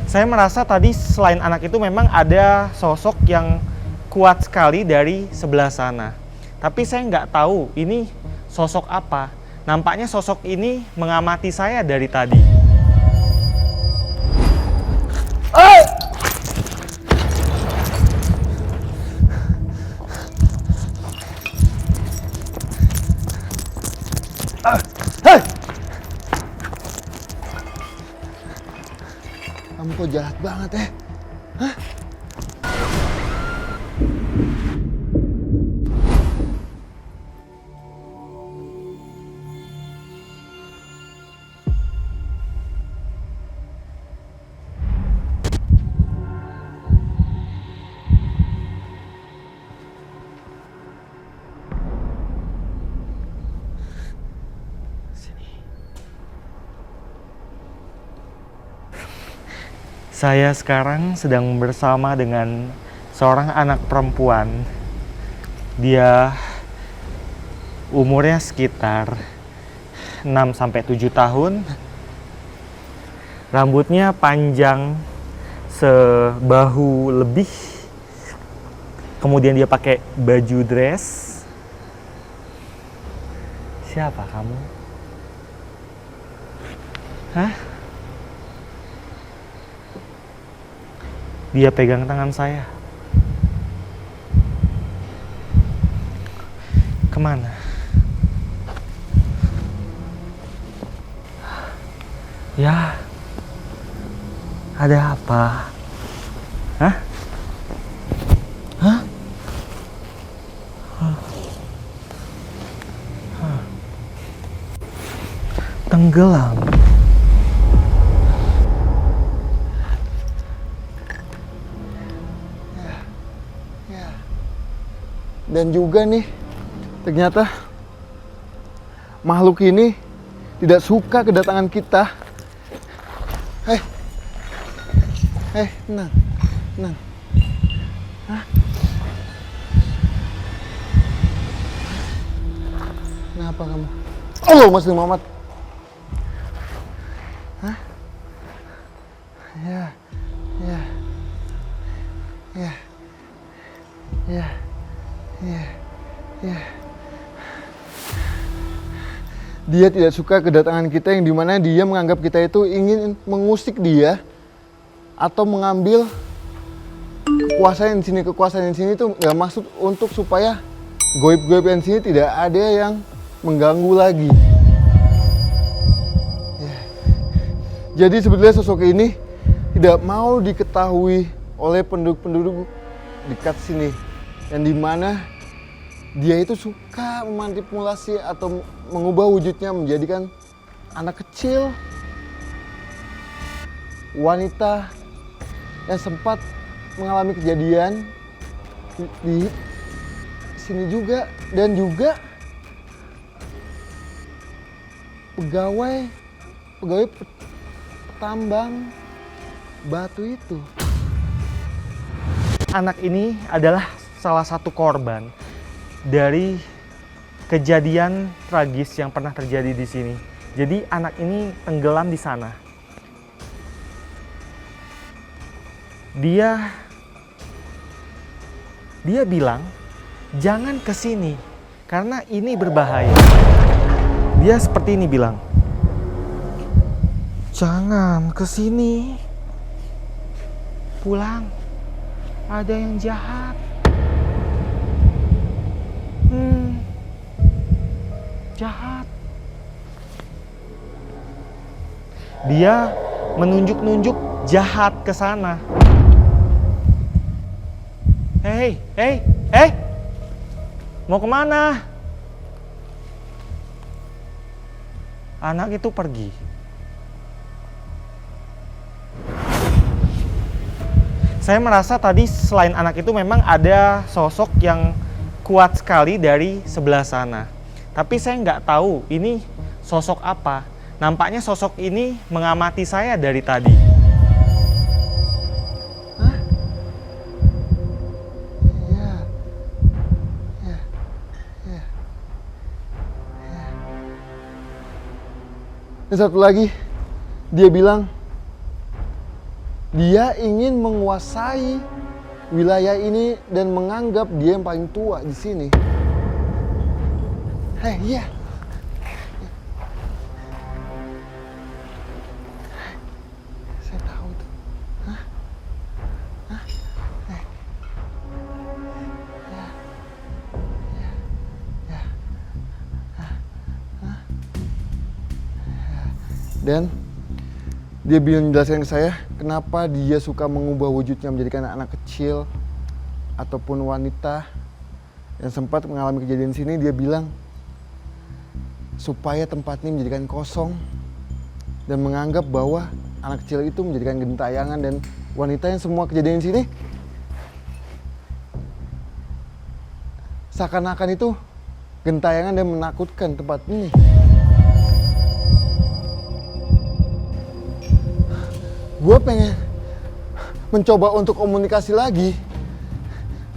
Saya merasa tadi selain anak itu memang ada sosok yang kuat sekali dari sebelah sana. Tapi saya nggak tahu ini sosok apa. Nampaknya sosok ini mengamati saya dari tadi. Kamu kok jahat banget ya? Hah? Saya sekarang sedang bersama dengan seorang anak perempuan. Dia umurnya sekitar 6-7 tahun. Rambutnya panjang sebahu lebih. Kemudian dia pakai baju dress. Siapa kamu? Hah? Dia pegang tangan saya. Kemana? Ya, ada apa? Hah? Hah? Tenggelam. Dan juga nih, ternyata makhluk ini tidak suka kedatangan kita. Tenang, tenang. Hah? Kenapa kamu? Allah, Mas Muhammad. Hah? Ya. Dia tidak suka kedatangan kita, yang dimana dia menganggap kita itu ingin mengusik dia atau mengambil kekuasaan di sini tuh nggak maksud untuk supaya goib-goib yang di sini tidak ada yang mengganggu lagi. Jadi sebetulnya sosok ini tidak mau diketahui oleh penduduk-penduduk dekat sini, yang dimana dia itu suka memanipulasi atau mengubah wujudnya menjadikan anak kecil, wanita yang sempat mengalami kejadian di sini juga, dan juga pegawai tambang batu itu. Anak ini adalah salah satu korban dari kejadian tragis yang pernah terjadi di sini. Jadi anak ini tenggelam di sana. Dia bilang, jangan ke sini karena ini berbahaya. Dia seperti ini bilang, jangan ke sini. Pulang. Ada yang jahat. Jahat. Dia menunjuk-nunjuk jahat ke sana. Hei, mau kemana? Anak itu pergi. Saya merasa tadi selain anak itu memang ada sosok yang kuat sekali dari sebelah sana. Tapi saya nggak tahu ini sosok apa. Nampaknya sosok ini mengamati saya dari tadi. Hah? Dan satu lagi, dia bilang Dia ingin menguasai wilayah ini dan menganggap dia yang paling tua di sini. Hei, iya. Saya tahu tuh. Hah? Hah? Hei. Ya. Ya. Ya. Hah? Hah? Ya. Dan dia bilang menjelaskan ke saya kenapa dia suka mengubah wujudnya menjadikan anak kecil ataupun wanita yang sempat mengalami kejadian sini. Dia bilang supaya tempat ini menjadikan kosong dan menganggap bahwa anak kecil itu menjadikan gentayangan dan wanita yang semua kejadian sini seakan-akan itu gentayangan dan menakutkan tempat ini. Gue pengen mencoba untuk komunikasi lagi,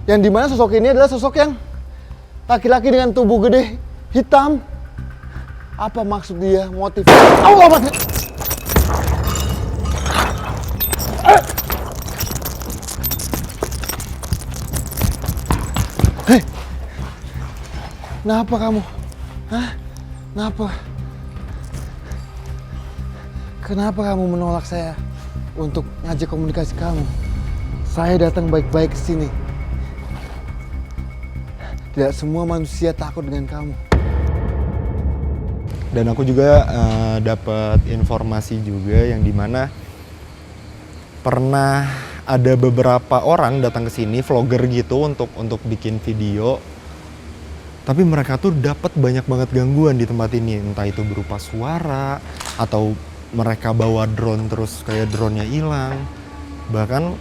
yang dimana sosok ini adalah sosok yang laki-laki dengan tubuh gede, hitam. Apa maksud dia, motif? Allah, hei, kenapa kamu? Hah? Kenapa? Kenapa kamu menolak saya untuk ngajak komunikasi kamu? Saya datang baik-baik ke sini. Tidak semua manusia takut dengan kamu. Dan aku juga dapat informasi juga yang dimana pernah ada beberapa orang datang ke sini, vlogger gitu untuk bikin video. Tapi mereka tuh dapat banyak banget gangguan di tempat ini, entah itu berupa suara atau mereka bawa drone terus kayak drone-nya hilang. Bahkan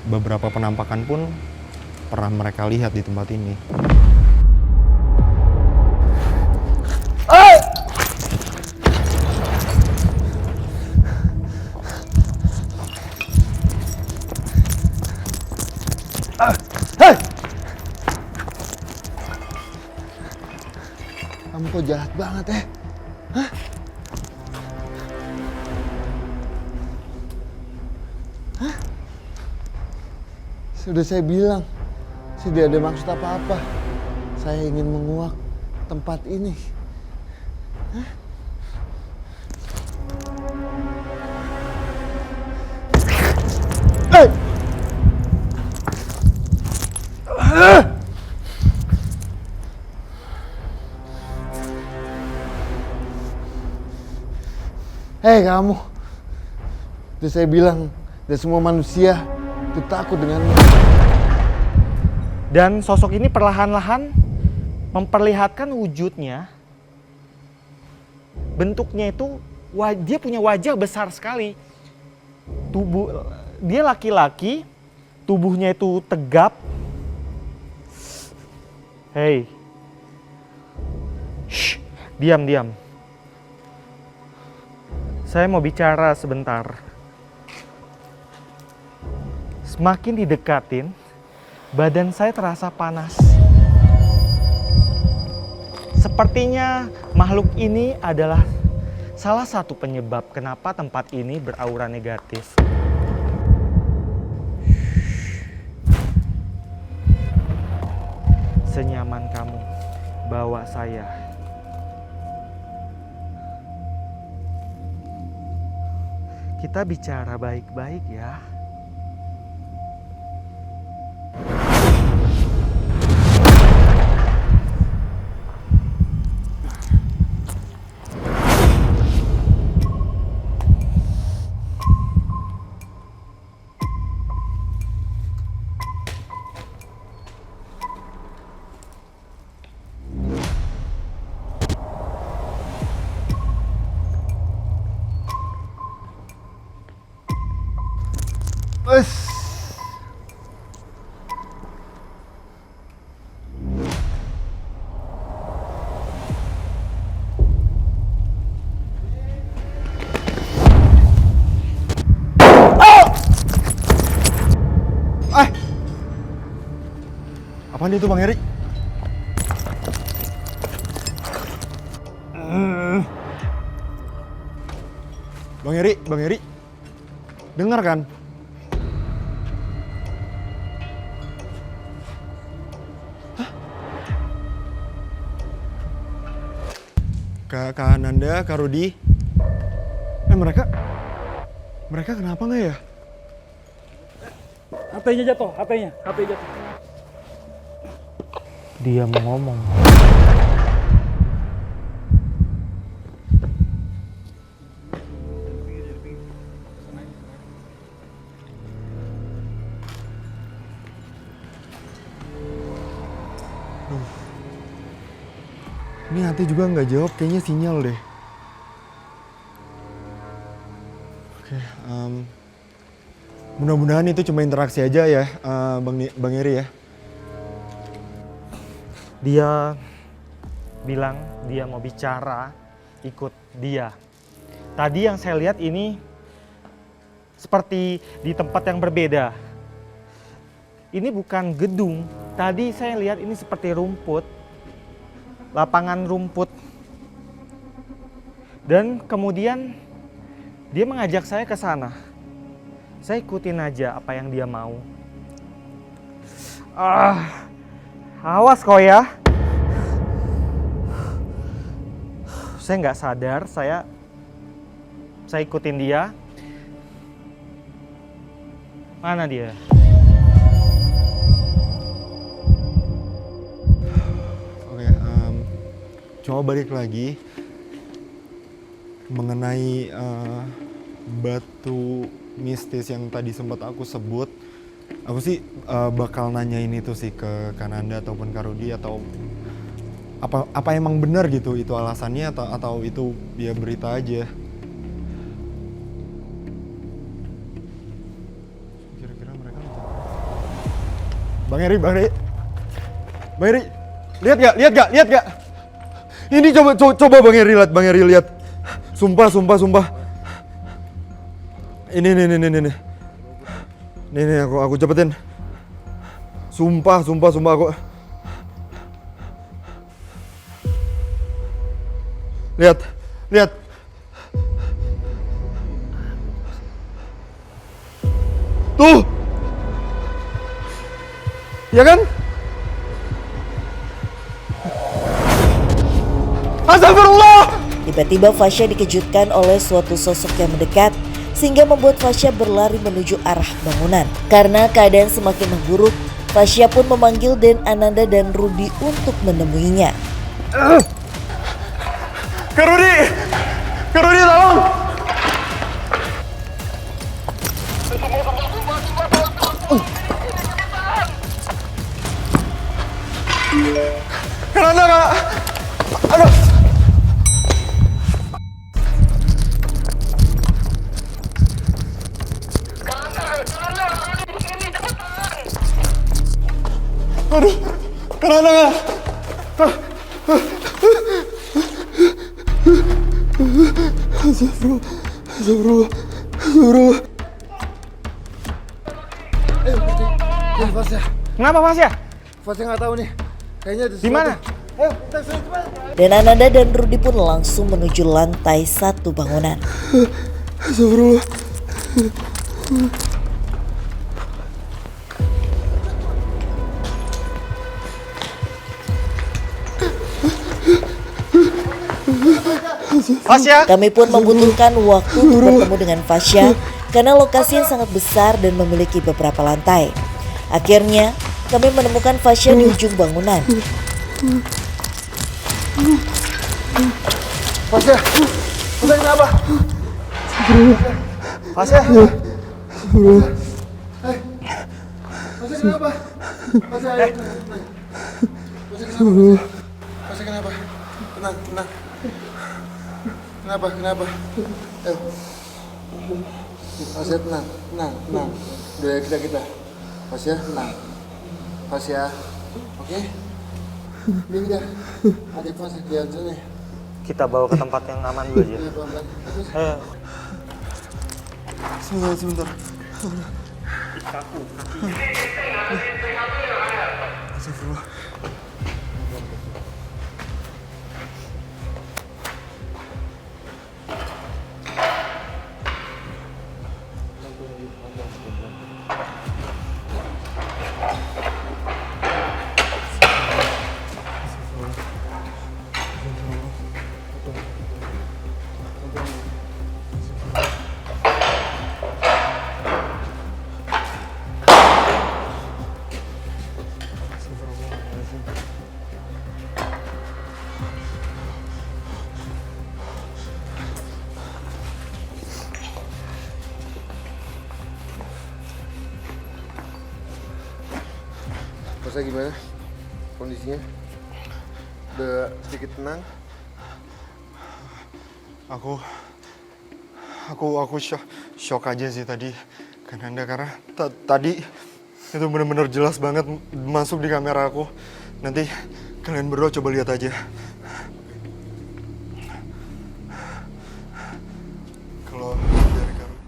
beberapa penampakan pun pernah mereka lihat di tempat ini. Hei! Kamu kok jahat banget ya? Hah? Hah? Sudah saya bilang, saya tidak ada maksud apa-apa. Saya ingin menguak tempat ini. Hah? Hei! Hei kamu, itu saya bilang, dan semua manusia itu takut denganmu. Dan sosok ini perlahan-lahan memperlihatkan wujudnya. Bentuknya itu, dia punya wajah besar sekali. Dia laki-laki, tubuhnya itu tegap. Hei, shh, diam. Saya mau bicara sebentar. Semakin didekatin, badan saya terasa panas. Sepertinya makhluk ini adalah salah satu penyebab kenapa tempat ini beraura negatif. Senyaman kamu bawa saya. Kita bicara baik-baik ya. Apaan itu Bang Heri? Bang Heri. Dengar kan? Kak Ananda, Kak Rudi. Mereka kenapa nggak ya? HP-nya jatuh, HP-nya jatuh. Dia mau ngomong. Ini Ate juga nggak jawab, kayaknya sinyal deh. Oke, mudah-mudahan itu cuma interaksi aja ya, Bang Eri ya. Dia bilang dia mau bicara, ikut dia. Tadi yang saya lihat ini seperti di tempat yang berbeda. Ini bukan gedung, tadi saya lihat ini seperti rumput, lapangan rumput. Dan kemudian dia mengajak saya ke sana. Saya ikutin aja apa yang dia mau. Awas kau ya. Saya nggak sadar, saya ikutin dia. Mana dia? Oke, coba balik lagi mengenai batu mistis yang tadi sempat aku sebut. Aku sih bakal nanyain itu sih ke Kananda ataupun Kak Rudi, atau apa emang benar gitu itu alasannya, atau itu ya berita aja. Kira-kira mereka Bang Eri, lihat gak? Ini coba Bang Eri lihat. Sumpah. Ini. Nih aku cepetin. Sumpah aku. Lihat. Tuh. Ya kan? Astagfirullah. Tiba-tiba Fasya dikejutkan oleh suatu sosok yang mendekat sehingga membuat Fasya berlari menuju arah bangunan. Karena keadaan semakin memburuk, Fasya pun memanggil Den Ananda dan Rudi untuk menemuinya. Kak Rudi tolong. Kenapa Kak? Aduh. Kenapa Kak? Astagfirullah. Fasya. Kenapa Mas ya? Fasya nggak tahu nih. Kayaknya ada Di mana? Ayo, kita cepat. Den Ananda dan Rudi pun langsung menuju lantai 1 bangunan. Astagfirullah. Fasya? Kami pun membutuhkan waktu untuk bertemu dengan Fasya karena lokasi yang sangat besar dan memiliki beberapa lantai. Akhirnya, kami menemukan Fasya di ujung bangunan. Fasya kenapa? Fasya? Fasya kenapa? Fasya ayo. Fasya kenapa? Tenang. Kenapa? Ayo. Fasya tenang. Udah kita. Fasya tenang. Fasya. Oke? Ini udah. Ajak Fasya jalan sana. Kita bawa ke tempat yang aman dulu aja. Iya, pelan-pelan. Ayo. Sebentar. Astagfirullah. Rasa gimana kondisinya? Udah sedikit tenang? Aku shock aja sih tadi karena tadi itu bener-bener jelas banget masuk di kamera aku. Nanti kalian berdua coba lihat aja.